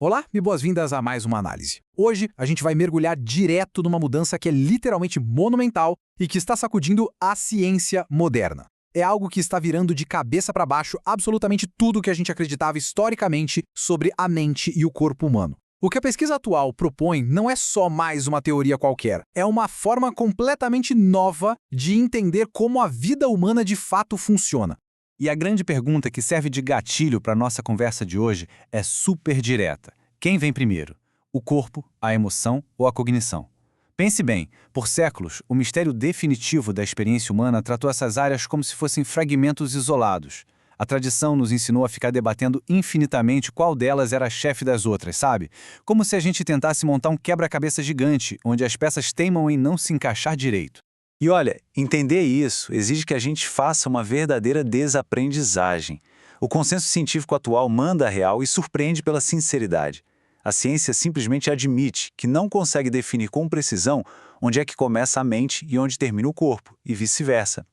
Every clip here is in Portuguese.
Olá e boas-vindas a mais uma análise. Hoje a gente vai mergulhar direto numa mudança que é literalmente monumental e que está sacudindo a ciência moderna. É algo que está virando de cabeça para baixo absolutamente tudo que a gente acreditava historicamente sobre a mente e o corpo humano. O que a pesquisa atual propõe não é só mais uma teoria qualquer, é uma forma completamente nova de entender como a vida humana de fato funciona. E a grande pergunta que serve de gatilho para a nossa conversa de hoje é super direta. Quem vem primeiro? O corpo, a emoção ou a cognição? Pense bem, por séculos, o mistério definitivo da experiência humana tratou essas áreas como se fossem fragmentos isolados. A tradição nos ensinou a ficar debatendo infinitamente qual delas era a chefe das outras, sabe? Como se a gente tentasse montar um quebra-cabeça gigante, onde as peças teimam em não se encaixar direito. E olha, entender isso exige que a gente faça uma verdadeira desaprendizagem. O consenso científico atual manda a real e surpreende pela sinceridade. A ciência simplesmente admite que não consegue definir com precisão onde é que começa a mente e onde termina o corpo, e vice-versa.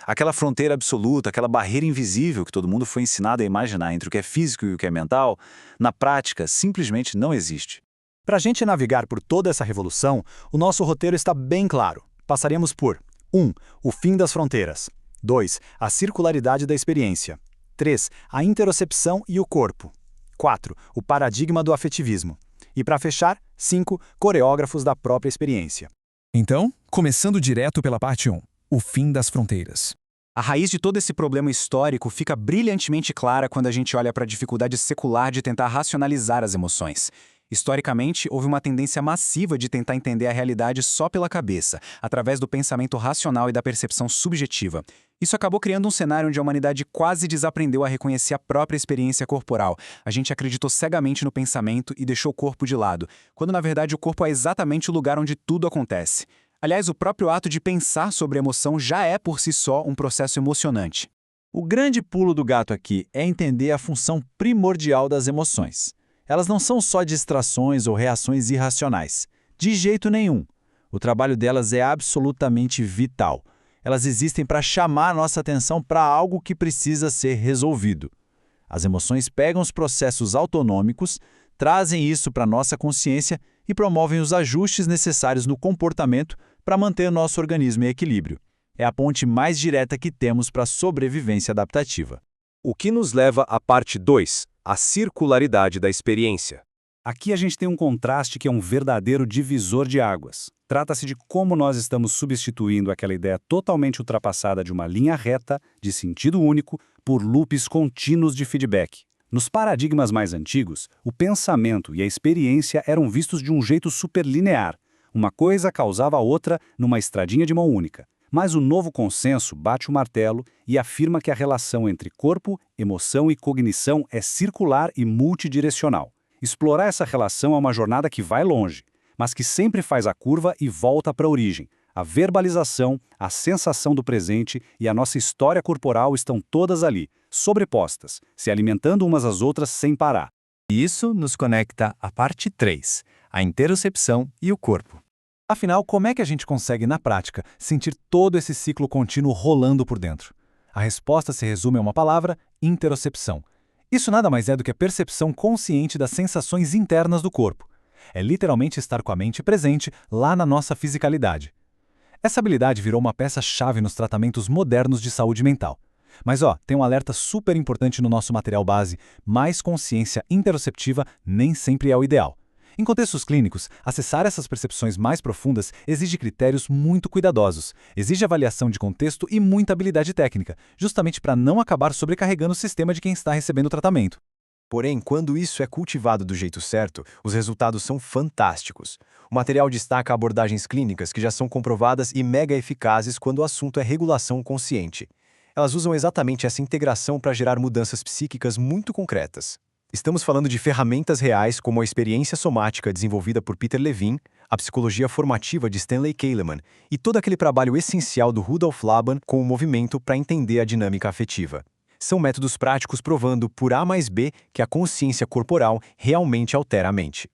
Aquela fronteira absoluta, aquela barreira invisível que todo mundo foi ensinado a imaginar entre o que é físico e o que é mental, na prática simplesmente não existe. Para a gente navegar por toda essa revolução, o nosso roteiro está bem claro. Passaremos por 1. O fim das fronteiras. 2. A circularidade da experiência. 3. A interocepção e o corpo. 4. O paradigma do afetivismo. E para fechar, 5. Coreógrafos da própria experiência. Então, começando direto pela parte 1, o fim das fronteiras. A raiz de todo esse problema histórico fica brilhantemente clara quando a gente olha para a dificuldade secular de tentar racionalizar as emoções. Historicamente, houve uma tendência massiva de tentar entender a realidade só pela cabeça, através do pensamento racional e da percepção subjetiva. Isso acabou criando um cenário onde a humanidade quase desaprendeu a reconhecer a própria experiência corporal. A gente acreditou cegamente no pensamento e deixou o corpo de lado, quando na verdade o corpo é exatamente o lugar onde tudo acontece. Aliás, o próprio ato de pensar sobre emoção já é por si só um processo emocionante. O grande pulo do gato aqui é entender a função primordial das emoções. Elas não são só distrações ou reações irracionais. De jeito nenhum. O trabalho delas é absolutamente vital. Elas existem para chamar nossa atenção para algo que precisa ser resolvido. As emoções pegam os processos autonômicos, trazem isso para nossa consciência e promovem os ajustes necessários no comportamento para manter nosso organismo em equilíbrio. É a ponte mais direta que temos para a sobrevivência adaptativa. O que nos leva à parte 2, a circularidade da experiência. Aqui a gente tem um contraste que é um verdadeiro divisor de águas. Trata-se de como nós estamos substituindo aquela ideia totalmente ultrapassada de uma linha reta, de sentido único, por loops contínuos de feedback. Nos paradigmas mais antigos, o pensamento e a experiência eram vistos de um jeito superlinear. Uma coisa causava a outra numa estradinha de mão única. Mas o novo consenso bate o martelo e afirma que a relação entre corpo, emoção e cognição é circular e multidirecional. Explorar essa relação é uma jornada que vai longe, mas que sempre faz a curva e volta para a origem. A verbalização, a sensação do presente e a nossa história corporal estão todas ali, sobrepostas, se alimentando umas às outras sem parar. E isso nos conecta à parte 3, a interocepção e o corpo. Afinal, como é que a gente consegue, na prática, sentir todo esse ciclo contínuo rolando por dentro? A resposta se resume a uma palavra: interocepção. Isso nada mais é do que a percepção consciente das sensações internas do corpo. É literalmente estar com a mente presente lá na nossa fisicalidade. Essa habilidade virou uma peça-chave nos tratamentos modernos de saúde mental. Mas tem um alerta super importante no nosso material base: mais consciência interoceptiva nem sempre é o ideal. Em contextos clínicos, acessar essas percepções mais profundas exige critérios muito cuidadosos, exige avaliação de contexto e muita habilidade técnica, justamente para não acabar sobrecarregando o sistema de quem está recebendo o tratamento. Porém, quando isso é cultivado do jeito certo, os resultados são fantásticos. O material destaca abordagens clínicas que já são comprovadas e mega eficazes quando o assunto é regulação consciente. Elas usam exatamente essa integração para gerar mudanças psíquicas muito concretas. Estamos falando de ferramentas reais como a experiência somática desenvolvida por Peter Levine, a psicologia formativa de Stanley Kahneman e todo aquele trabalho essencial do Rudolf Laban com o movimento para entender a dinâmica afetiva. São métodos práticos provando por A mais B que a consciência corporal realmente altera a mente.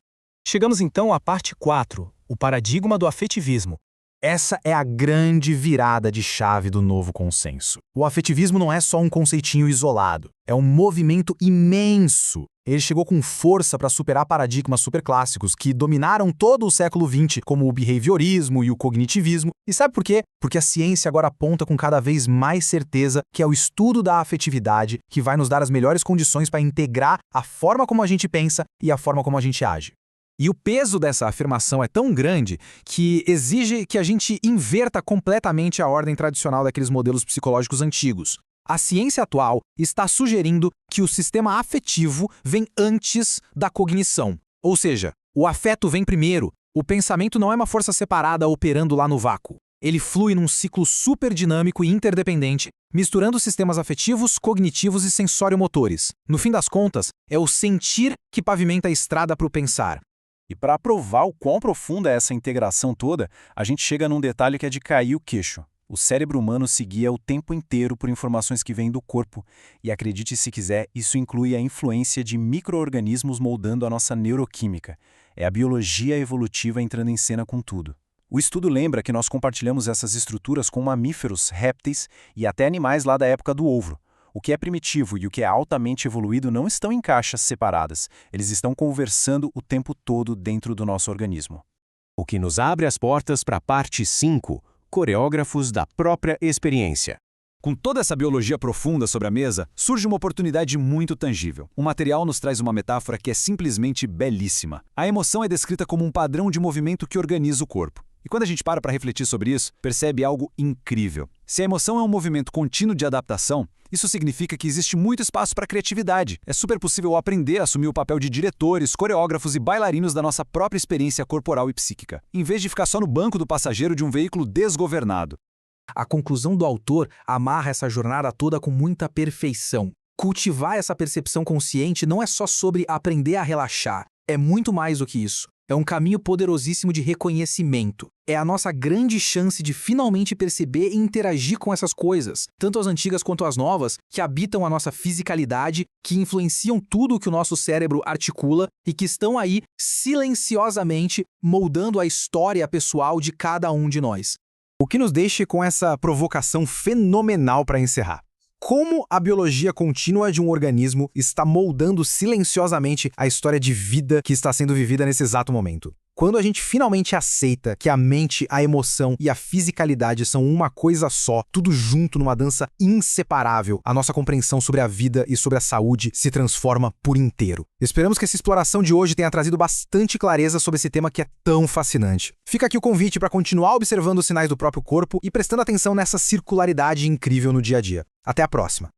Chegamos então à parte 4, o paradigma do afetivismo. Essa é a grande virada de chave do novo consenso. O afetivismo não é só um conceitinho isolado, é um movimento imenso. Ele chegou com força para superar paradigmas superclássicos que dominaram todo o século XX, como o behaviorismo e o cognitivismo. E sabe por quê? Porque a ciência agora aponta com cada vez mais certeza que é o estudo da afetividade que vai nos dar as melhores condições para integrar a forma como a gente pensa e a forma como a gente age. E o peso dessa afirmação é tão grande que exige que a gente inverta completamente a ordem tradicional daqueles modelos psicológicos antigos. A ciência atual está sugerindo que o sistema afetivo vem antes da cognição. Ou seja, o afeto vem primeiro. O pensamento não é uma força separada operando lá no vácuo. Ele flui num ciclo super dinâmico e interdependente, misturando sistemas afetivos, cognitivos e sensório-motores. No fim das contas, é o sentir que pavimenta a estrada para o pensar. E para provar o quão profunda é essa integração toda, a gente chega num detalhe que é de cair o queixo. O cérebro humano se guia o tempo inteiro por informações que vêm do corpo, e acredite se quiser, isso inclui a influência de micro-organismos moldando a nossa neuroquímica. É a biologia evolutiva entrando em cena com tudo. O estudo lembra que nós compartilhamos essas estruturas com mamíferos, répteis e até animais lá da época do ovo. O que é primitivo e o que é altamente evoluído não estão em caixas separadas, eles estão conversando o tempo todo dentro do nosso organismo. O que nos abre as portas para a parte 5, coreógrafos da própria experiência. Com toda essa biologia profunda sobre a mesa, surge uma oportunidade muito tangível. O material nos traz uma metáfora que é simplesmente belíssima. A emoção é descrita como um padrão de movimento que organiza o corpo. E quando a gente para refletir sobre isso, percebe algo incrível. Se a emoção é um movimento contínuo de adaptação, isso significa que existe muito espaço para criatividade. É super possível aprender a assumir o papel de diretores, coreógrafos e bailarinos da nossa própria experiência corporal e psíquica, em vez de ficar só no banco do passageiro de um veículo desgovernado. A conclusão do autor amarra essa jornada toda com muita perfeição. Cultivar essa percepção consciente não é só sobre aprender a relaxar, é muito mais do que isso. É um caminho poderosíssimo de reconhecimento. É a nossa grande chance de finalmente perceber e interagir com essas coisas, tanto as antigas quanto as novas, que habitam a nossa fisicalidade, que influenciam tudo o que o nosso cérebro articula e que estão aí silenciosamente moldando a história pessoal de cada um de nós. O que nos deixa com essa provocação fenomenal para encerrar. Como a biologia contínua de um organismo está moldando silenciosamente a história de vida que está sendo vivida nesse exato momento. Quando a gente finalmente aceita que a mente, a emoção e a fisicalidade são uma coisa só, tudo junto numa dança inseparável, a nossa compreensão sobre a vida e sobre a saúde se transforma por inteiro. Esperamos que essa exploração de hoje tenha trazido bastante clareza sobre esse tema que é tão fascinante. Fica aqui o convite para continuar observando os sinais do próprio corpo e prestando atenção nessa circularidade incrível no dia a dia. Até a próxima!